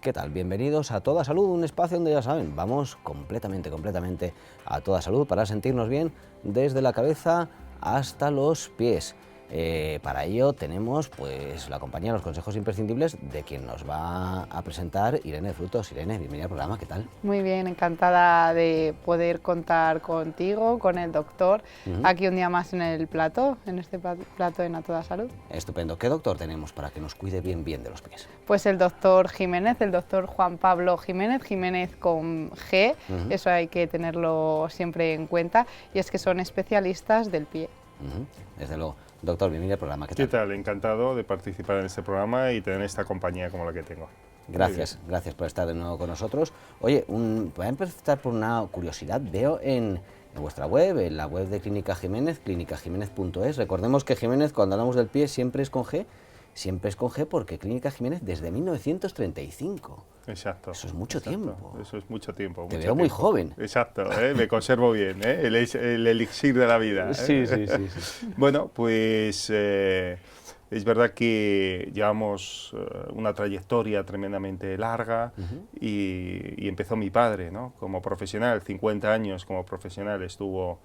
¿Qué tal? Bienvenidos a Toda Salud, un espacio donde ya saben, vamos completamente a toda salud para sentirnos bien desde la cabeza hasta los pies. Para ello tenemos pues la compañía, los consejos imprescindibles de quien nos va a presentar Irene de Frutos. Irene, bienvenida al programa, ¿qué tal? Muy bien, encantada de poder contar contigo, con el doctor, aquí un día más en el plató, en este plató en A Toda Salud. Estupendo. ¿Qué doctor tenemos para que nos cuide bien de los pies? Pues el doctor Jiménez, el doctor Juan Pablo Jiménez, Jiménez con G, eso hay que tenerlo siempre en cuenta, y es que son especialistas del pie. Desde luego. Doctor, bienvenido al programa, ¿qué tal? ¿Qué tal? Encantado de participar en este programa y tener esta compañía como la que tengo. Gracias por estar de nuevo con nosotros. Oye, voy a empezar por una curiosidad. Veo en vuestra web, en la web de Clínica Jiménez, clínicajiménez.es. Recordemos que Jiménez, cuando hablamos del pie, siempre es con G porque Clínica Jiménez desde 1935. Exacto. Eso es mucho tiempo. Eso es mucho tiempo. Te veo muy joven. Exacto, me conservo bien, el elixir de la vida. Sí. Bueno, pues es verdad que llevamos una trayectoria tremendamente larga y empezó mi padre, ¿no? Como profesional, 50 años como profesional estuvo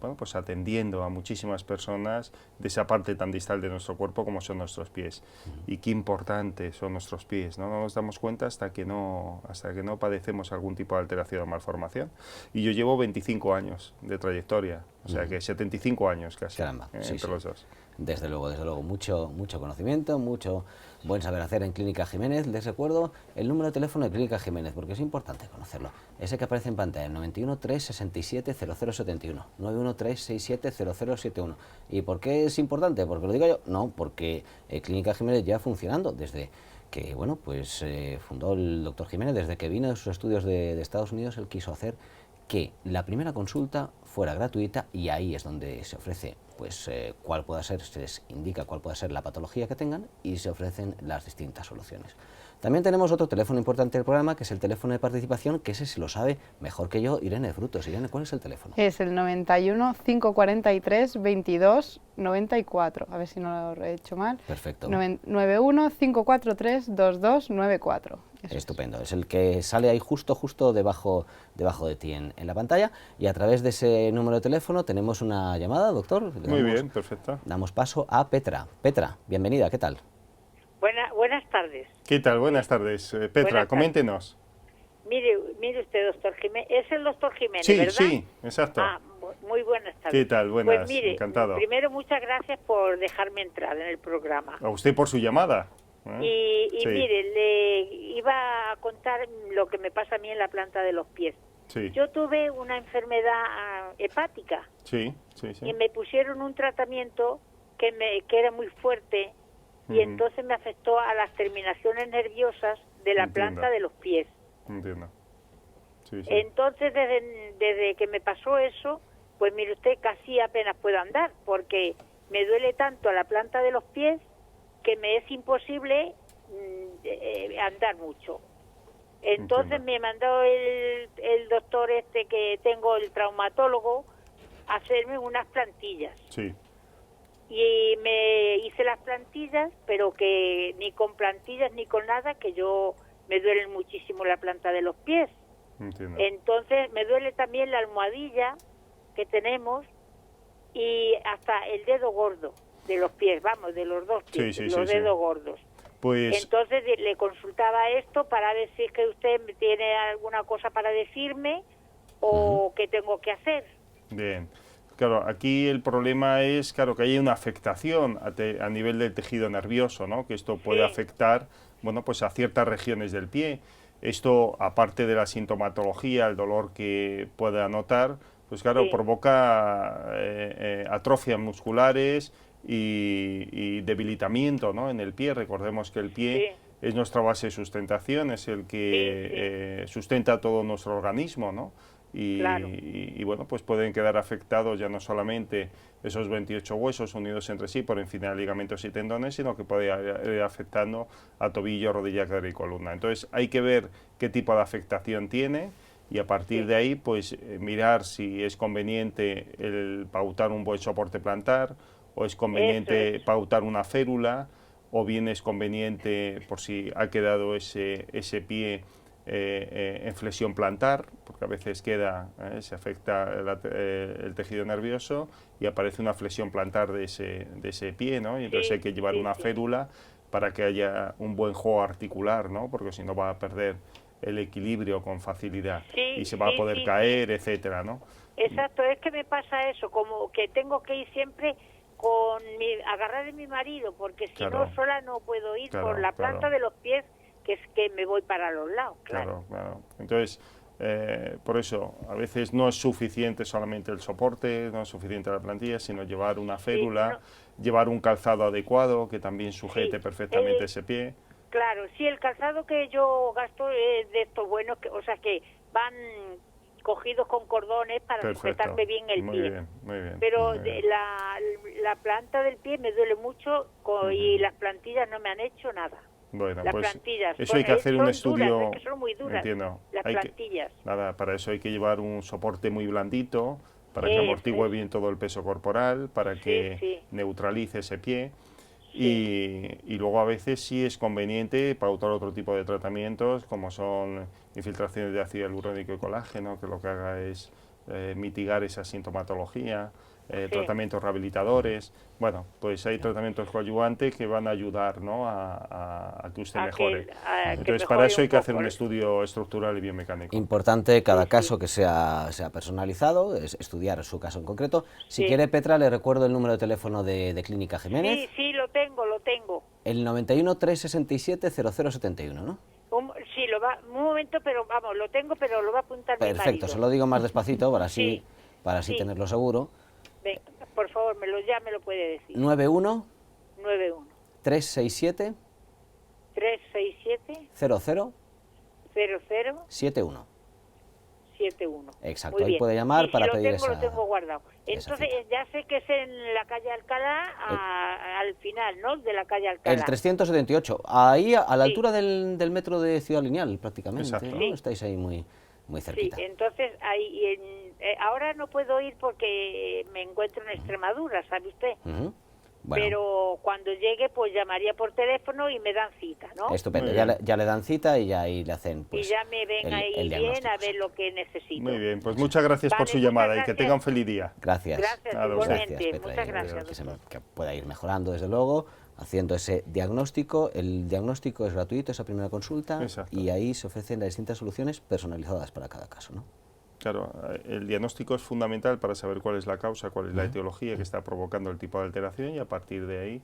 bueno, pues atendiendo a muchísimas personas de esa parte tan distal de nuestro cuerpo como son nuestros pies. Y qué importantes son nuestros pies, ¿no? No nos damos cuenta hasta que no padecemos algún tipo de alteración o malformación. Y yo llevo 25 años de trayectoria, o sea que 75 años casi. Caramba, entre los dos. Desde luego, mucho conocimiento, mucho buen saber hacer en Clínica Jiménez. Les recuerdo el número de teléfono de Clínica Jiménez, porque es importante conocerlo. Ese que aparece en pantalla, el 91 367 0071, 91 367 0071. ¿Y por qué es importante? ¿Porque lo digo yo? No, porque Clínica Jiménez ya funcionando desde que, bueno, pues fundó el doctor Jiménez, desde que vino de sus estudios de Estados Unidos. Él quiso hacer que la primera consulta fuera gratuita, y ahí es donde se ofrece pues cuál pueda ser, se les indica cuál pueda ser la patología que tengan y se ofrecen las distintas soluciones. También tenemos otro teléfono importante del programa, que es el teléfono de participación, que ese se lo sabe mejor que yo Irene de Frutos. Irene, ¿cuál es el teléfono? Es el 91 543 22 94, a ver si no lo he hecho mal. Perfecto. 91 543 22 94. Estupendo, es el que sale ahí justo debajo de ti en la pantalla, y a través de ese número de teléfono tenemos una llamada, doctor. Muy bien, perfecto. Damos paso a Petra. Petra, bienvenida, ¿qué tal? Buenas tardes. ¿Qué tal? Buenas tardes. Petra, coméntenos. Mire usted, doctor Jiménez. Es el doctor Jiménez, sí, ¿verdad? Sí, exacto. Muy buenas tardes. ¿Qué tal? Buenas, pues mire, encantado. Primero, muchas gracias por dejarme entrar en el programa. A usted por su llamada. Y Sí. mire, le iba a contar lo que me pasa a mí en la planta de los pies. Sí. Yo tuve una enfermedad hepática. Sí. Y me pusieron un tratamiento que era muy fuerte, y entonces me afectó a las terminaciones nerviosas de la planta de los pies. Entiendo. Sí. Entonces, desde que me pasó eso, pues mire usted, casi apenas puedo andar, porque me duele tanto a la planta de los pies que me es imposible andar mucho. Entonces me mandó el doctor que tengo, el traumatólogo, a hacerme unas plantillas. Sí. Y me hice las plantillas, pero que ni con plantillas ni con nada, que me duelen muchísimo la planta de los pies. Entiendo. Entonces me duele también la almohadilla que tenemos y hasta el dedo gordo de los pies, vamos, de los dos pies, los dedos gordos. Pues entonces le consultaba esto para ver si es que usted tiene alguna cosa para decirme o qué tengo que hacer. Bien. Claro, aquí el problema es, claro, que hay una afectación a nivel del tejido nervioso, ¿no? Que esto puede afectar, bueno, pues a ciertas regiones del pie. Esto, aparte de la sintomatología, el dolor que pueda notar, pues claro, provoca atrofias musculares y debilitamiento, ¿no? En el pie. Recordemos que el pie es nuestra base de sustentación, es el que sustenta todo nuestro organismo, ¿no? Y bueno, pues pueden quedar afectados ya no solamente esos 28 huesos unidos entre sí por encima de ligamentos y tendones, sino que puede ir afectando a tobillo, rodilla, cadera y columna. Entonces hay que ver qué tipo de afectación tiene y a partir de ahí pues mirar si es conveniente el pautar un buen soporte plantar o es conveniente pautar una férula o bien es conveniente por si ha quedado ese pie en flexión plantar, porque a veces se afecta el tejido nervioso y aparece una flexión plantar de ese pie, ¿no? Y entonces hay que llevar una férula para que haya un buen juego articular, ¿no? Porque si no va a perder el equilibrio con facilidad y se va a poder caer, etcétera, ¿no? Exacto, es que me pasa eso, como que tengo que ir siempre agarrar de mi marido, porque si no sola no puedo ir por la planta de los pies, que es que me voy para los lados. Claro. Entonces, por eso, a veces no es suficiente solamente el soporte, no es suficiente la plantilla, sino llevar una férula, llevar un calzado adecuado que también sujete perfectamente ese pie. Claro, sí, el calzado que yo gasto es de estos buenos, o sea, que van cogidos con cordones para sujetarme bien el pie. Muy bien. Pero la planta del pie me duele mucho y las plantillas no me han hecho nada. Bueno, las pues plantillas, eso hay que hacer un estudio. Duras, es que son muy duras, entiendo. las plantillas. Para eso hay que llevar un soporte muy blandito, para que amortigue bien todo el peso corporal, para que neutralice ese pie. Y luego a veces sí es conveniente pautar otro tipo de tratamientos, como son infiltraciones de ácido hialurónico y colágeno, que lo que haga es mitigar esa sintomatología, tratamientos rehabilitadores. Bueno, pues hay tratamientos coadyuvantes que van a ayudar, ¿no?, a que usted mejore. Entonces, para eso hay que hacer un estudio estructural y biomecánico. Importante cada caso que sea personalizado, es estudiar su caso en concreto. Si quiere, Petra, le recuerdo el número de teléfono de Clínica Jiménez. Sí, lo tengo. El 91 367 0071, ¿no? Sí, un momento, pero vamos, lo tengo, pero lo va a apuntar mi marido. Perfecto, se lo digo más despacito para así tenerlo seguro. Venga, por favor, ya me lo puede decir. 91 367 00 71. Exacto, ahí puede llamar para pedir esa... lo tengo guardado. Entonces, ya sé que es en la calle Alcalá, al final, ¿no?, de la calle Alcalá. El 378, ahí a la altura del metro de Ciudad Lineal, prácticamente, ¿no? Estáis ahí muy cerquita. Sí, entonces, ahora no puedo ir porque me encuentro en Extremadura, ¿sabe usted? Bueno. Pero cuando llegue, pues llamaría por teléfono y me dan cita, ¿no? Estupendo, ya le dan cita y ya ahí le hacen, pues, y ya me ven ahí bien a ver lo que necesito. Muy bien, pues muchas gracias por su llamada y que tenga un feliz día. Gracias. Igualmente, Petra, muchas gracias. Que pueda ir mejorando, desde luego, haciendo ese diagnóstico. El diagnóstico es gratuito, esa primera consulta, y ahí se ofrecen las distintas soluciones personalizadas para cada caso, ¿no? Claro, el diagnóstico es fundamental para saber cuál es la causa, cuál es la etiología que está provocando el tipo de alteración, y a partir de ahí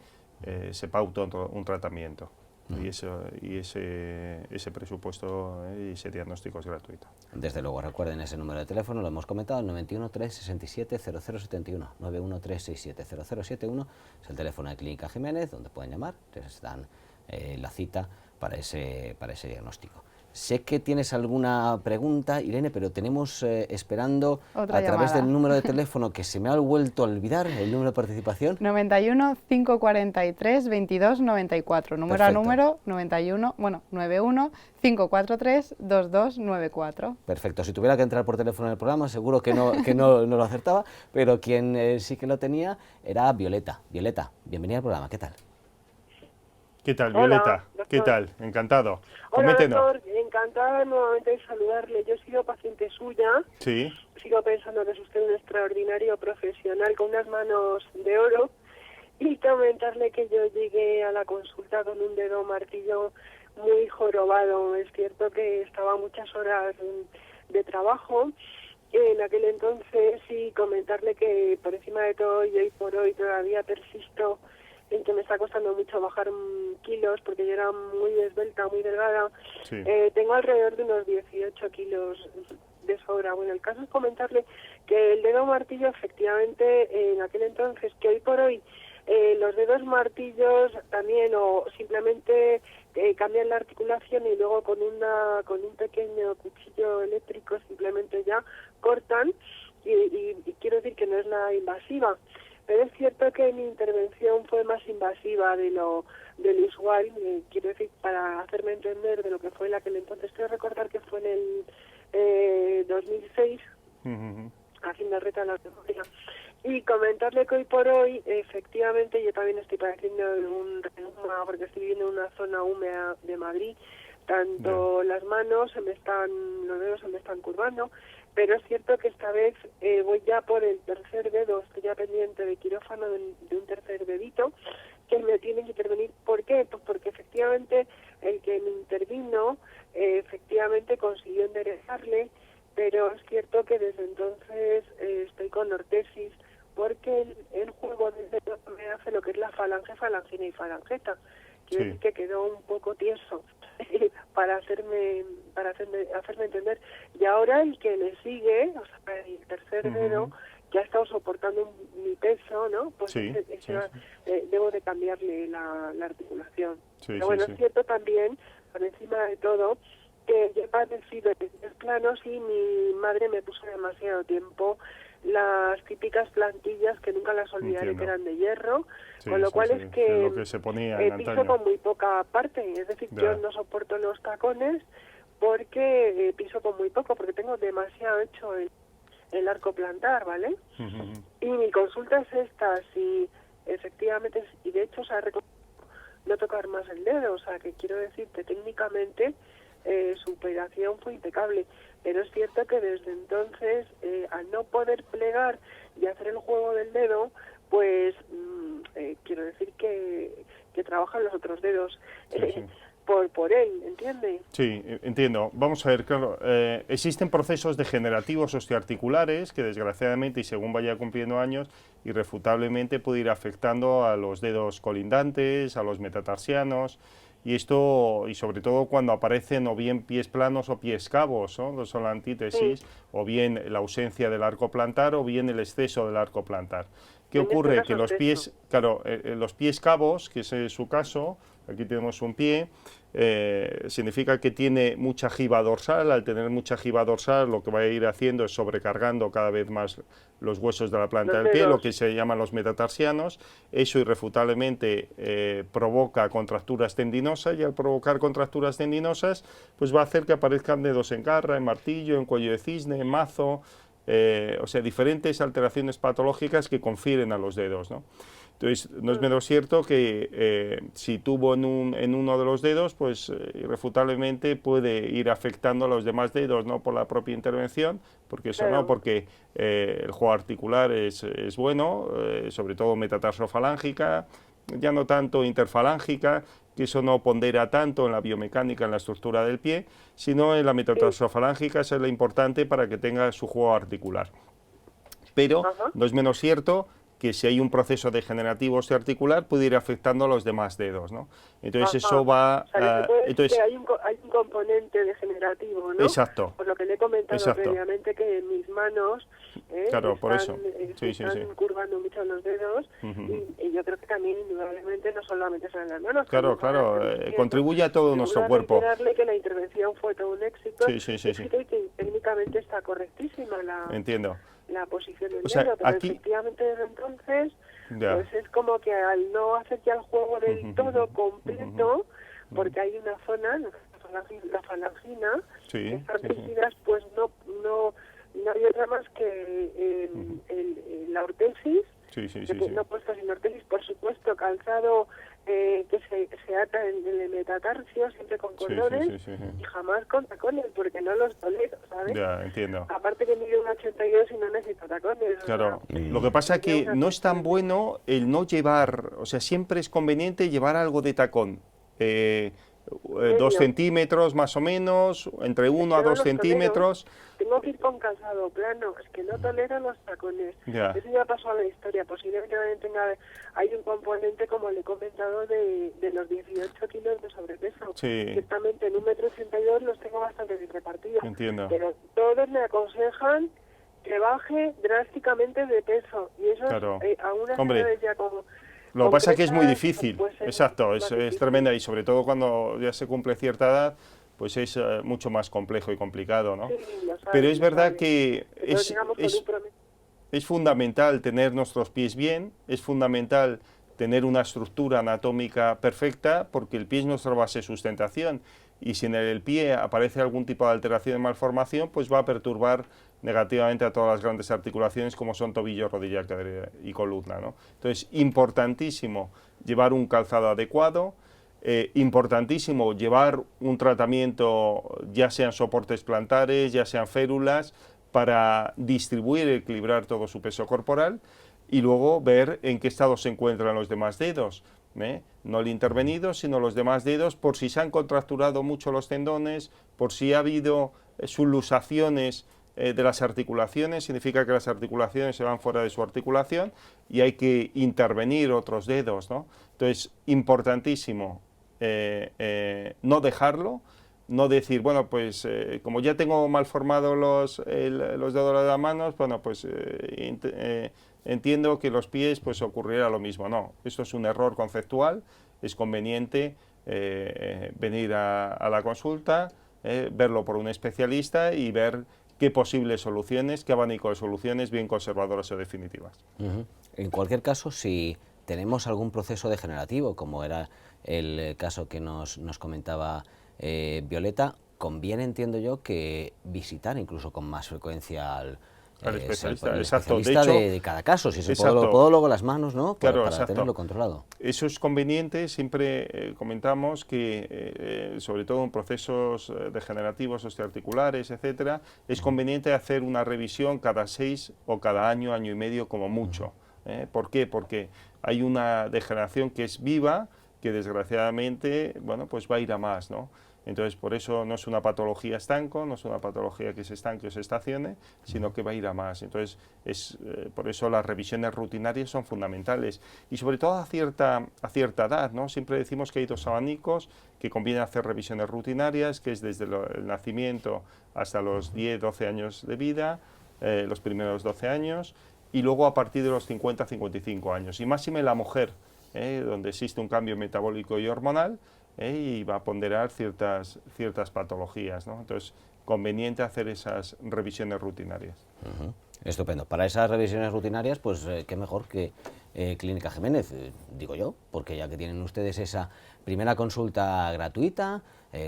se pauta un tratamiento. Y ese presupuesto y ese diagnóstico es gratuito. Desde luego, recuerden ese número de teléfono, lo hemos comentado, el 91 367 0071, 91 367 0071, es el teléfono de Clínica Jiménez, donde pueden llamar, les dan la cita para ese diagnóstico. Sé que tienes alguna pregunta, Irene, pero tenemos esperando otra a través llamada del número de teléfono que se me ha vuelto a olvidar, el número de participación. 91 543 22 94, número a número 91 543 2294. Perfecto, si tuviera que entrar por teléfono en el programa seguro que no lo acertaba, pero quien sí que lo tenía era Violeta. Violeta, bienvenida al programa, ¿qué tal? ¿Qué tal, Violeta? Hola, ¿qué tal? Encantado. Hola, doctor. Encantada nuevamente de saludarle. Yo he sido paciente suya. Sí. Sigo pensando que es usted un extraordinario profesional con unas manos de oro. Y comentarle que yo llegué a la consulta con un dedo martillo muy jorobado. Es cierto que estaba muchas horas de trabajo en aquel entonces, y comentarle que por encima de todo y hoy por hoy todavía persisto en que me está costando mucho bajar kilos, porque yo era muy esbelta, muy delgada. Sí. Tengo alrededor de unos 18 kilos de sobra. Bueno, el caso es comentarle que el dedo martillo, efectivamente, en aquel entonces, que hoy por hoy los dedos martillos también, o simplemente cambian la articulación y luego con un pequeño cuchillo eléctrico simplemente ya cortan, y quiero decir que no es nada invasiva. Pero es cierto que mi intervención fue más invasiva de lo usual, quiero decir, para hacerme entender de lo que fue en aquel entonces. Quiero recordar que fue en el 2006, haciendo reta la memoria, Y comentarle que hoy por hoy, efectivamente, yo también estoy padeciendo un reuma porque estoy viviendo en una zona húmeda de Madrid. Tanto las manos los dedos se me están curvando, pero es cierto que esta vez voy ya por el tercer dedo, estoy ya pendiente de quirófano de un tercer dedito que me tienen que intervenir. ¿Por qué? Pues porque efectivamente el que me intervino efectivamente consiguió enderezarle, pero es cierto que desde entonces estoy con ortesis, porque el juego del dedo me hace lo que es la falange, falangina y falangeta. Quiero decir que quedó un poco tieso para hacerme entender. Y ahora el que le sigue, o sea, el tercer dedo, que ha estado soportando mi peso, ¿no? Pues debo de cambiarle la articulación. Pero bueno, es cierto también, por encima de todo, que yo he padecido de pies planos y mi madre me puso demasiado tiempo las típicas plantillas que nunca las olvidaré, que eran de hierro, con lo cual es que, lo que se ponía piso con muy poca parte, es decir, yo no soporto los tacones porque piso con muy poco, porque tengo demasiado hecho el arco plantar, ¿vale? Y mi consulta es esta, si efectivamente, y de hecho se ha recomendado no tocar más el dedo, o sea, que quiero decir que técnicamente su operación fue impecable, pero es cierto que desde entonces, al no poder plegar y hacer el juego del dedo, pues quiero decir que trabajan los otros dedos por él, ¿entiende? Sí, entiendo. Vamos a ver, claro, existen procesos degenerativos osteoarticulares que desgraciadamente y según vaya cumpliendo años, irrefutablemente puede ir afectando a los dedos colindantes, a los metatarsianos, y esto, y sobre todo cuando aparecen o bien pies planos o pies cabos, ¿no? Que son la antítesis, o bien la ausencia del arco plantar o bien el exceso del arco plantar. ¿Qué ocurre? Que los pies, claro, los pies cabos, que es su caso, aquí tenemos un pie, significa que tiene mucha jiba dorsal. Al tener mucha jiba dorsal, lo que va a ir haciendo es sobrecargando cada vez más los huesos de la planta del pie, lo que se llaman los metatarsianos. Eso irrefutablemente provoca contracturas tendinosas, y al provocar contracturas tendinosas, pues va a hacer que aparezcan dedos en garra, en martillo, en cuello de cisne, en mazo, o sea, diferentes alteraciones patológicas que confieren a los dedos, ¿no? Entonces, no es menos cierto que si tuvo en uno de los dedos, pues irrefutablemente puede ir afectando a los demás dedos, no por la propia intervención, porque eso no, porque el juego articular es bueno, sobre todo metatarsofalángica, ya no tanto interfalángica, que eso no pondera tanto en la biomecánica, en la estructura del pie, sino en la metatarsofalángica, esa es la importante para que tenga su juego articular. Pero no es menos cierto que si hay un proceso degenerativo osteoarticular puede ir afectando a los demás dedos, ¿no? Entonces eso va... O sea, entonces que hay un componente degenerativo, ¿no? Exacto. Por lo que le he comentado previamente, que mis manos claro, por eso. están curvando mucho los dedos, y yo creo que también indudablemente no solamente son las manos. Claro, contribuye a todo nuestro cuerpo. Que la intervención fue todo un éxito, sí. Y que técnicamente está correctísima la posición del dedo, pero aquí, efectivamente desde entonces pues es como que al no hacer ya el juego del todo completo, porque hay una zona, la falangina, que están rígidas, pues no hay otra más que la ortesis, no puesto sin ortesis, por supuesto, calzado que se ata en el metatarsio, siempre con cordones, y jamás con tacones, porque no los tolero, ¿sabes? Ya, entiendo. Aparte que mide 1,82 y no necesito tacones. Claro, lo que pasa es que no es tan bueno el no llevar, o sea, siempre es conveniente llevar algo de tacón. 2 centímetros más o menos, entre 1 a 2 centímetros. Tengo que ir con calzado plano, es que no tolero los tacones. Eso ya pasó a la historia. Posiblemente también hay un componente, como le he comentado, de los 18 kilos de sobrepeso. Ciertamente en 1,82 m los tengo bastante bien repartidos. Entiendo. Pero todos me aconsejan que baje drásticamente de peso. Y eso es a unas edades ya como... Lo que pasa es que es muy difícil, exacto, es tremenda, y sobre todo cuando ya se cumple cierta edad, pues es mucho más complejo y complicado, ¿no? Pero es verdad que es fundamental tener nuestros pies bien, es fundamental tener una estructura anatómica perfecta, porque el pie es nuestra base de sustentación, y si en el pie aparece algún tipo de alteración de malformación, pues va a perturbar negativamente a todas las grandes articulaciones como son tobillo, rodilla y columna, ¿no? Entonces, importantísimo llevar un calzado adecuado, importantísimo llevar un tratamiento, ya sean soportes plantares, ya sean férulas, para distribuir y equilibrar todo su peso corporal, y luego ver en qué estado se encuentran los demás dedos, no el intervenido, sino los demás dedos, por si se han contracturado mucho los tendones, por si ha habido subluxaciones de las articulaciones, significa que las articulaciones se van fuera de su articulación y hay que intervenir otros dedos, ¿no? Entonces, importantísimo no dejarlo, no decir, bueno, pues como ya tengo mal formados los dedos de las manos, bueno, pues entiendo que los pies pues ocurrirá lo mismo. No, esto es un error conceptual, es conveniente venir a la consulta, verlo por un especialista y ver qué posibles soluciones, qué abanico de soluciones bien conservadoras o definitivas. En cualquier caso, si tenemos algún proceso degenerativo, como era el caso que nos comentaba Violeta, conviene, entiendo yo, que visitar incluso con más frecuencia al especialista, el exacto. especialista De hecho, de cada caso, si es el exacto. podólogo, las manos, ¿no? Claro, para exacto. tenerlo controlado. Eso es conveniente, siempre comentamos que, sobre todo en procesos degenerativos, osteoarticulares, etcétera, es conveniente hacer una revisión cada 6 o cada año, año y medio como mucho. ¿Por qué? Porque hay una degeneración que es viva, que desgraciadamente, bueno, pues va a ir a más, ¿no? Entonces, por eso no es una patología estanco, no es una patología que se estanque o se estacione, sino que va a ir a más. Entonces, por eso las revisiones rutinarias son fundamentales. Y sobre todo a cierta edad, ¿no? Siempre decimos que hay dos abanicos que conviene hacer revisiones rutinarias, que es desde el nacimiento hasta los 10, 12 años de vida, los primeros 12 años, y luego a partir de los 50, 55 años. Y máxime la mujer, donde existe un cambio metabólico y hormonal, y va a ponderar ciertas patologías, ¿no? Entonces, conveniente hacer esas revisiones rutinarias. Estupendo. Para esas revisiones rutinarias, pues qué mejor que Clínica Jiménez, digo yo, porque ya que tienen ustedes esa primera consulta gratuita,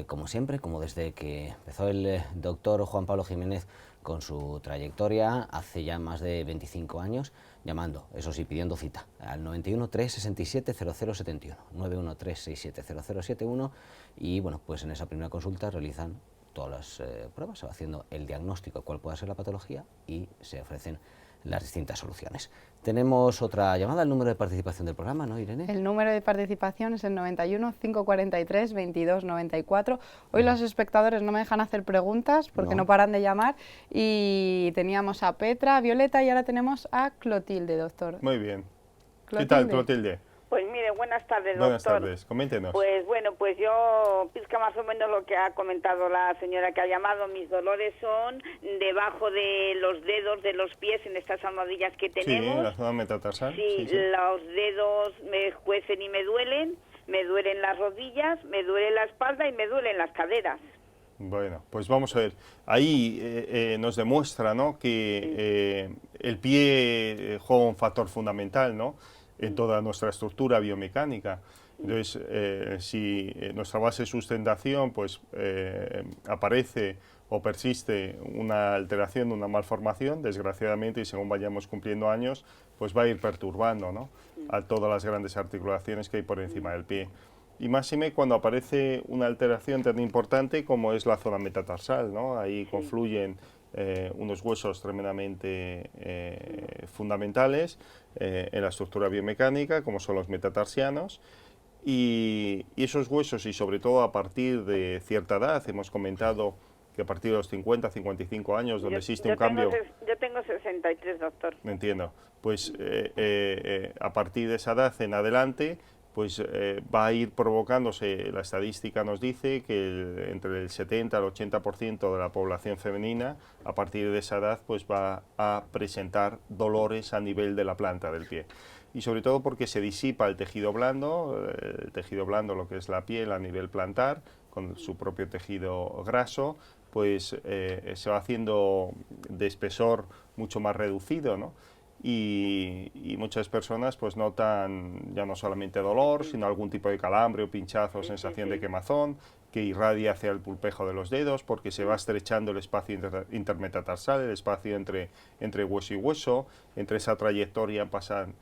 como siempre, como desde que empezó el doctor Juan Pablo Jiménez con su trayectoria hace ya más de 25 años, llamando, eso sí, pidiendo cita, al 91 367 0071, 91 367 0071, y bueno, pues en esa primera consulta realizan todas las pruebas, se va haciendo el diagnóstico de cuál pueda ser la patología y se ofrecen las distintas soluciones. Tenemos otra llamada, el número de participación del programa, ¿no, Irene? El número de participación es el 91 543 22 94. Hoy los espectadores no me dejan hacer preguntas porque no paran de llamar, y teníamos a Petra, a Violeta y ahora tenemos a Clotilde, doctor. Muy bien. Clotilde. ¿Qué tal, Clotilde? Pues mire, buenas tardes, doctor. Buenas tardes, coméntenos. Pues bueno, pues yo pizca más o menos lo que ha comentado la señora que ha llamado. Mis dolores son debajo de los dedos de los pies, en estas almohadillas que tenemos. Sí, en la zona metatarsal. Sí, los dedos me juecen y me duelen las rodillas, me duele la espalda y me duelen las caderas. Bueno, pues vamos a ver. Ahí nos demuestra, ¿no?, que el pie juega un factor fundamental, ¿no?, en toda nuestra estructura biomecánica. Entonces, si nuestra base de sustentación pues aparece o persiste una alteración, una malformación, desgraciadamente, y según vayamos cumpliendo años, pues va a ir perturbando, ¿no?, a todas las grandes articulaciones que hay por encima del pie. Y máxime cuando aparece una alteración tan importante como es la zona metatarsal, ¿no? Ahí confluyen unos huesos tremendamente fundamentales en la estructura biomecánica, como son los metatarsianos, y esos huesos, y sobre todo a partir de cierta edad, hemos comentado que a partir de los 50, 55 años, donde existe un cambio... Yo tengo 63, doctor. Entiendo. Pues a partir de esa edad en adelante, pues va a ir provocándose, la estadística nos dice que entre el 70 al 80% de la población femenina, a partir de esa edad, pues va a presentar dolores a nivel de la planta del pie. Y sobre todo porque se disipa el tejido blando, lo que es la piel a nivel plantar, con su propio tejido graso, pues se va haciendo de espesor mucho más reducido, ¿no? Y muchas personas pues notan ya no solamente dolor, sino algún tipo de calambre o pinchazo, sensación de quemazón, que irradia hacia el pulpejo de los dedos, porque se va estrechando el espacio intermetatarsal, el espacio entre hueso y hueso. Entre esa trayectoria pasan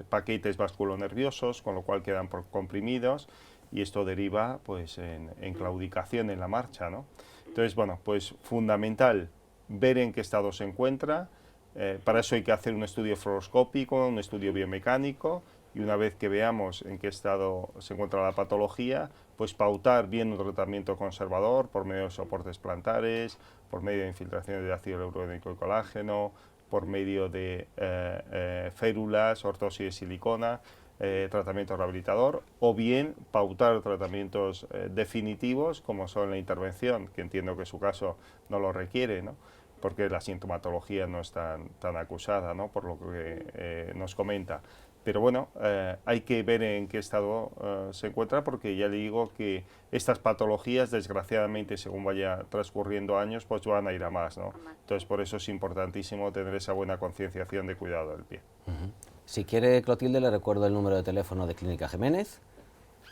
paquetes vasculonerviosos, con lo cual quedan comprimidos, y esto deriva pues en claudicación en la marcha, ¿no? Entonces, bueno, pues fundamental ver en qué estado se encuentra. Para eso hay que hacer un estudio fluoroscópico, un estudio biomecánico, y una vez que veamos en qué estado se encuentra la patología, pues pautar bien un tratamiento conservador por medio de soportes plantares, por medio de infiltraciones de ácido hialurónico y colágeno, por medio de férulas, ortosis de silicona, tratamiento rehabilitador, o bien pautar tratamientos definitivos, como son la intervención, que entiendo que su caso no lo requiere, ¿no? Porque la sintomatología no es tan acusada, ¿no? Por lo que nos comenta. Pero bueno, hay que ver en qué estado se encuentra, porque ya le digo que estas patologías, desgraciadamente, según vaya transcurriendo años, pues van a ir a más, ¿no? Entonces, por eso es importantísimo tener esa buena concienciación de cuidado del pie. Si quiere, Clotilde, le recuerdo el número de teléfono de Clínica Jiménez,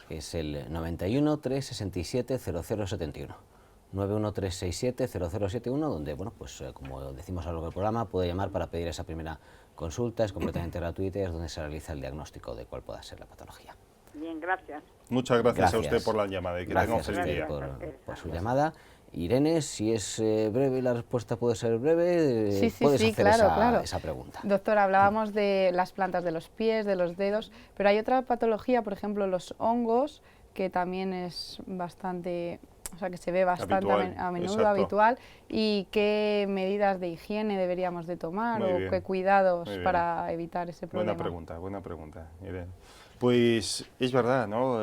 que es el 91 367 0071. 913670071, donde, bueno, pues como decimos a lo largo del programa, puede llamar para pedir esa primera consulta, es completamente gratuita y es donde se realiza el diagnóstico de cuál pueda ser la patología. Bien, gracias. Muchas gracias a usted por la llamada y que tenga un Gracias a feliz usted día. por su llamada. Irene, si es breve, la respuesta puede ser breve, Sí, puedes hacer claro. esa pregunta. Doctor, hablábamos de las plantas de los pies, de los dedos, pero hay otra patología, por ejemplo, los hongos, que también es bastante, o sea, que se ve bastante a menudo, exacto. habitual, y qué medidas de higiene deberíamos de tomar Muy o bien, qué cuidados muy bien. para evitar ese problema. Buena pregunta, Irene. Pues es verdad, ¿no?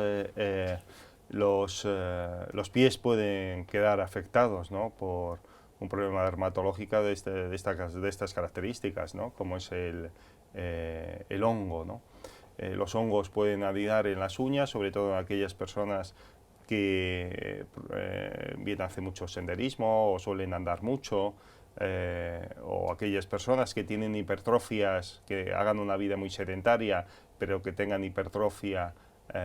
Los pies pueden quedar afectados, ¿no? Por un problema dermatológico de estas características, ¿no? Como es el hongo, ¿no? Los hongos pueden anidar en las uñas, sobre todo en aquellas personas que bien hacen mucho senderismo o suelen andar mucho, o aquellas personas que tienen hipertrofias, que hagan una vida muy sedentaria, pero que tengan hipertrofia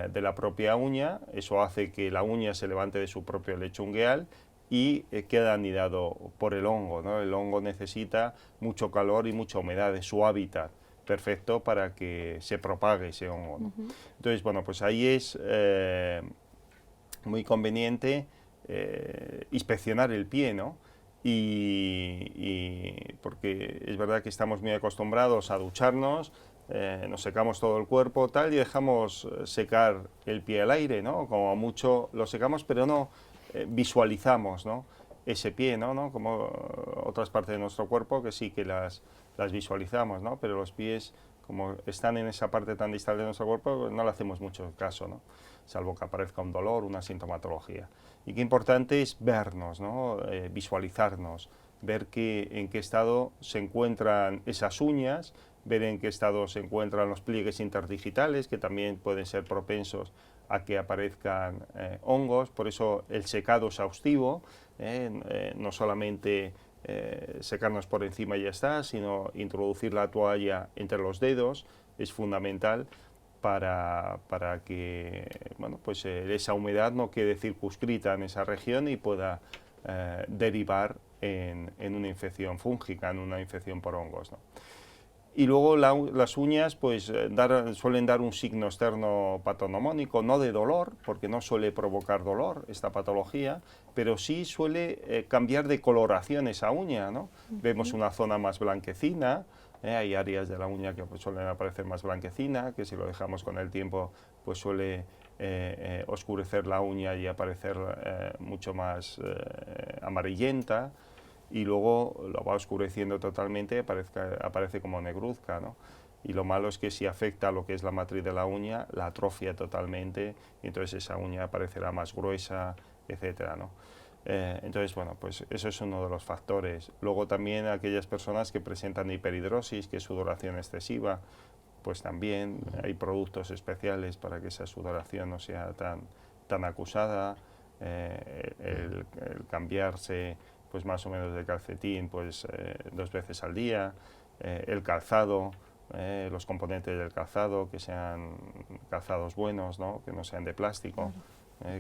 de la propia uña. Eso hace que la uña se levante de su propio lecho ungueal y queda anidado por el hongo, ¿no? El hongo necesita mucho calor y mucha humedad, es su hábitat perfecto para que se propague ese hongo, ¿no? Entonces, bueno, pues ahí es muy conveniente inspeccionar el pie, ¿no? Y porque es verdad que estamos muy acostumbrados a ducharnos, nos secamos todo el cuerpo tal y dejamos secar el pie al aire, ¿no? Como mucho lo secamos, pero no visualizamos, ¿no? Ese pie, ¿no? Como otras partes de nuestro cuerpo que sí que las visualizamos, ¿no? Pero los pies, como están en esa parte tan distal de nuestro cuerpo, no le hacemos mucho caso, ¿no? Salvo que aparezca un dolor, una sintomatología. Y qué importante es vernos, ¿no? Visualizarnos, ver en qué estado se encuentran esas uñas, ver en qué estado se encuentran los pliegues interdigitales, que también pueden ser propensos a que aparezcan hongos. Por eso el secado exhaustivo, no solamente secarnos por encima y ya está, sino introducir la toalla entre los dedos es fundamental para que bueno, pues, esa humedad no quede circunscrita en esa región y pueda derivar en una infección fúngica, en una infección por hongos, ¿no? Y luego las uñas pues, suelen dar un signo externo patonomónico, no de dolor, porque no suele provocar dolor esta patología, pero sí suele cambiar de coloración esa uña, ¿no? Vemos una zona más blanquecina, hay áreas de la uña que pues, suelen aparecer más blanquecina, que si lo dejamos con el tiempo pues suele oscurecer la uña y aparecer mucho más amarillenta, y luego lo va oscureciendo totalmente, aparece como negruzca, ¿no? Y lo malo es que si afecta a lo que es la matriz de la uña, la atrofia totalmente, y entonces esa uña aparecerá más gruesa, etcétera, ¿no? Entonces, bueno, pues eso es uno de los factores. Luego también aquellas personas que presentan hiperhidrosis, que es sudoración excesiva, pues también hay productos especiales para que esa sudoración no sea tan acusada, el cambiarse pues más o menos de calcetín pues 2 veces al día, el calzado, los componentes del calzado, que sean calzados buenos, ¿no? Que no sean de plástico,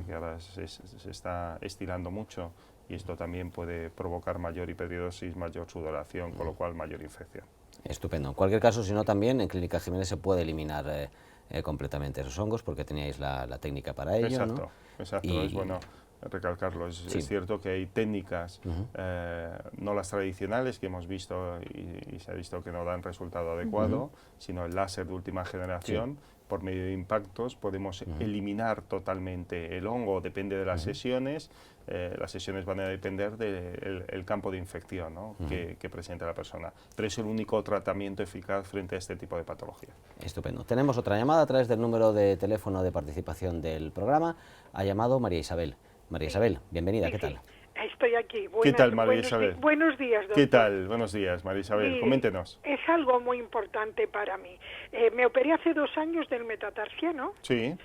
que ahora se está estirando mucho, y esto también puede provocar mayor hiperiodosis, mayor sudoración, con lo cual mayor infección. Estupendo. En cualquier caso, si no, también en Clínica Jiménez se puede eliminar completamente esos hongos, porque teníais la técnica para ello, Exacto, ¿no? exacto. Y, es bueno recalcarlo. Es sí. cierto que hay técnicas, no las tradicionales que hemos visto y se ha visto que no dan resultado adecuado, sino el láser de última generación. Por medio de impactos podemos eliminar totalmente el hongo, depende de las sesiones. Las sesiones van a depender del campo de infección, ¿no? que presenta la persona. Pero es el único tratamiento eficaz frente a este tipo de patología. Estupendo. Tenemos otra llamada a través del número de teléfono de participación del programa. Ha llamado María Isabel. María Isabel, bienvenida, ¿qué tal? Estoy aquí. ¿Qué tal, María Isabel? Buenos días, doctor. ¿Qué tal? Buenos días, María Isabel. Coméntenos. Es algo muy importante para mí. Me operé hace 2 años del metatarsiano, Sí.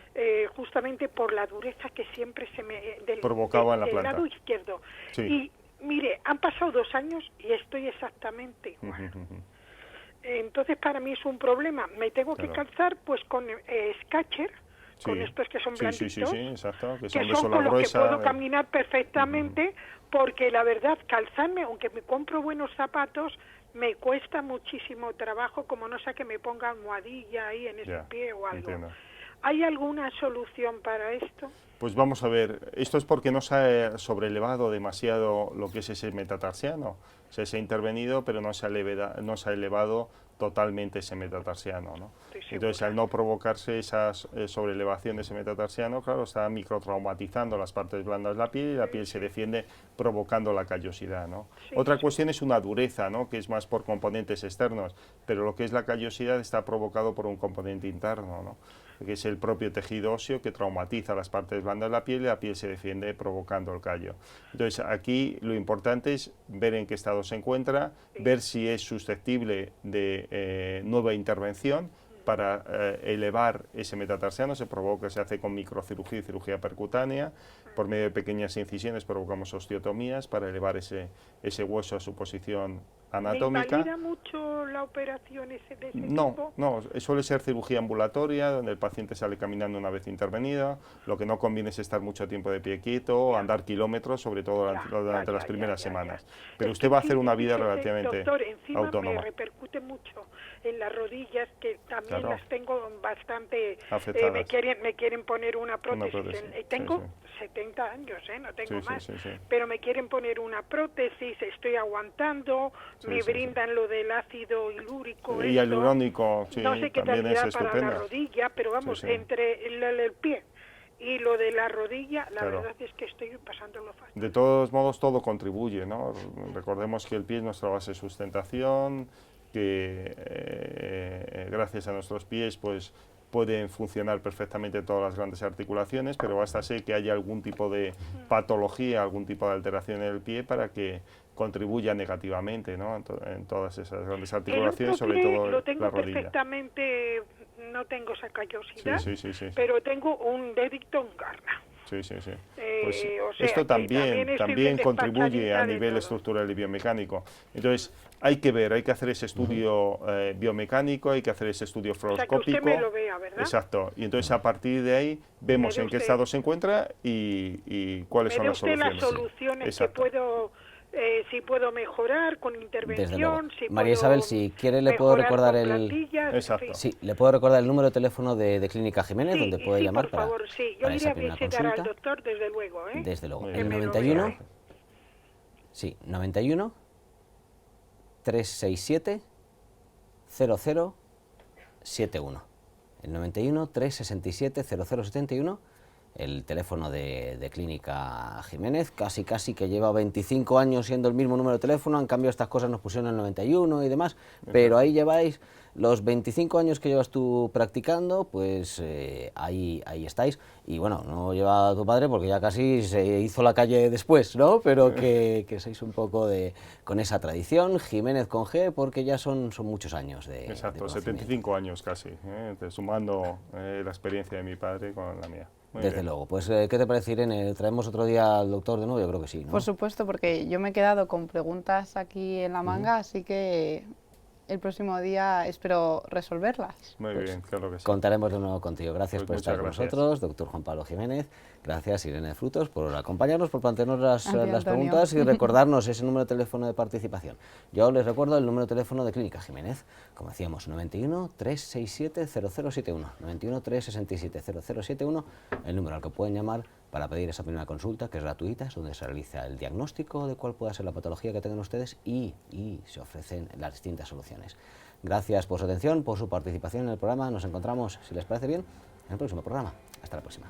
Justamente por la dureza que siempre se me provocaba en la del planta. lado izquierdo. Sí. Y mire, han pasado 2 años y estoy exactamente igual. Entonces para mí es un problema. Me tengo que calzar pues con Skechers, con estos que son blanditos, sí, exacto, que son de sola con los que gruesa, puedo caminar perfectamente, porque la verdad, calzarme, aunque me compro buenos zapatos, me cuesta muchísimo trabajo, como no sea que me ponga almohadilla ahí en ese pie o algo. Entiendo. ¿Hay alguna solución para esto? Pues vamos a ver, esto es porque no se ha sobrelevado demasiado lo que es ese metatarsiano. Se ha intervenido, pero no se ha elevado totalmente ese metatarsiano, ¿no? Entonces, al no provocarse esa sobrelevación de ese metatarsiano, claro, está microtraumatizando las partes blandas de la piel, y la piel se defiende provocando la callosidad, ¿no? Otra cuestión es una dureza, ¿no? Que es más por componentes externos, pero lo que es la callosidad está provocado por un componente interno, ¿no? Que es el propio tejido óseo que traumatiza las partes blandas de la piel, y la piel se defiende provocando el callo. Entonces, aquí lo importante es ver en qué estado se encuentra, ver si es susceptible de nueva intervención para elevar ese metatarsiano. Se hace con microcirugía y cirugía percutánea. Por medio de pequeñas incisiones provocamos osteotomías para elevar ese hueso a su posición anatómica. ¿Invalida mucho la operación de ese No, tipo? no, suele ser cirugía ambulatoria, donde el paciente sale caminando una vez intervenido. Lo que no conviene es estar mucho tiempo de pie quieto, andar kilómetros, sobre todo durante las primeras semanas. Pero usted va a hacer una vida relativamente doctor, encima autónoma. Me repercute mucho en las rodillas, que también Claro. las tengo bastante Afectadas. me quieren poner una prótesis. Tengo sí. 70 años, no tengo más. Sí. Pero me quieren poner una prótesis, estoy aguantando, me brindan lo del ácido hilúrico. Y el hialurónico, sí, no sé qué también tal es será para estupenda. la rodilla, pero vamos, Sí. entre el pie y lo de la rodilla, la Claro. verdad es que estoy pasándolo fácil. De todos modos, todo contribuye, ¿no? Recordemos que el pie es nuestra base de sustentación, que gracias a nuestros pies, pues pueden funcionar perfectamente todas las grandes articulaciones, pero basta ser que haya algún tipo de patología, algún tipo de alteración en el pie para que contribuya negativamente, ¿no? En todas esas grandes articulaciones, sobre todo lo tengo la rodilla. perfectamente, no tengo esa callosidad, Sí. pero tengo un dedicto en garna. Sí. Pues o sea, esto que también estoy también contribuye despachadita a de nivel todo. estructural y biomecánico. Entonces, hay que hacer ese estudio biomecánico, hay que hacer ese estudio O sea, que fluoroscópico. usted me lo vea, ¿verdad? Exacto. Y entonces, a partir de ahí, vemos Me en dé qué usted- estado se encuentra y cuáles son Me dé las usted soluciones. las soluciones que Exacto. puedo, si puedo mejorar con intervención, Desde luego. si María puedo Isabel, si quiere le puedo mejorar recordar con el... plantillas, en Exacto. fin. Sí, le puedo recordar el número de teléfono de Clínica Jiménez, Sí, donde puede sí, llamar por favor, sí. Yo para iré esa a primera visitar al consulta. doctor, desde luego, ¿eh? Desde luego. Muy El bien. Que me lo 91, vea, ¿eh? sí, 91 367 0071. El 91 367 0071, el teléfono de Clínica Jiménez, casi que lleva 25 años siendo el mismo número de teléfono. En cambio, estas cosas nos pusieron en el 91 y demás, pero ahí lleváis los 25 años que llevas tú practicando, pues ahí estáis. Y bueno, no lleva a tu padre porque ya casi se hizo la calle después, ¿no? Pero que sois un poco con esa tradición, Jiménez con G, porque ya son muchos años de Exacto, conocimiento. 75 años casi, sumando la experiencia de mi padre con la mía. Muy Desde bien. luego. Pues, ¿qué te parece, Irene? ¿Traemos otro día al doctor de nuevo? Yo creo que sí, ¿no? Por supuesto, porque yo me he quedado con preguntas aquí en la manga, así que el próximo día espero resolverlas. Muy bien, claro que sí. Contaremos de nuevo contigo. Gracias Pues por estar con gracias. nosotros, doctor Juan Pablo Jiménez. Gracias, Irene Frutos, por acompañarnos, por plantearnos las Antonio. preguntas y recordarnos ese número de teléfono de participación. Yo les recuerdo el número de teléfono de Clínica Jiménez, como decíamos, 91 367 0071, 91 367 0071, el número al que pueden llamar para pedir esa primera consulta, que es gratuita, es donde se realiza el diagnóstico de cuál pueda ser la patología que tengan ustedes y se ofrecen las distintas soluciones. Gracias por su atención, por su participación en el programa. Nos encontramos, si les parece bien, en el próximo programa. Hasta la próxima.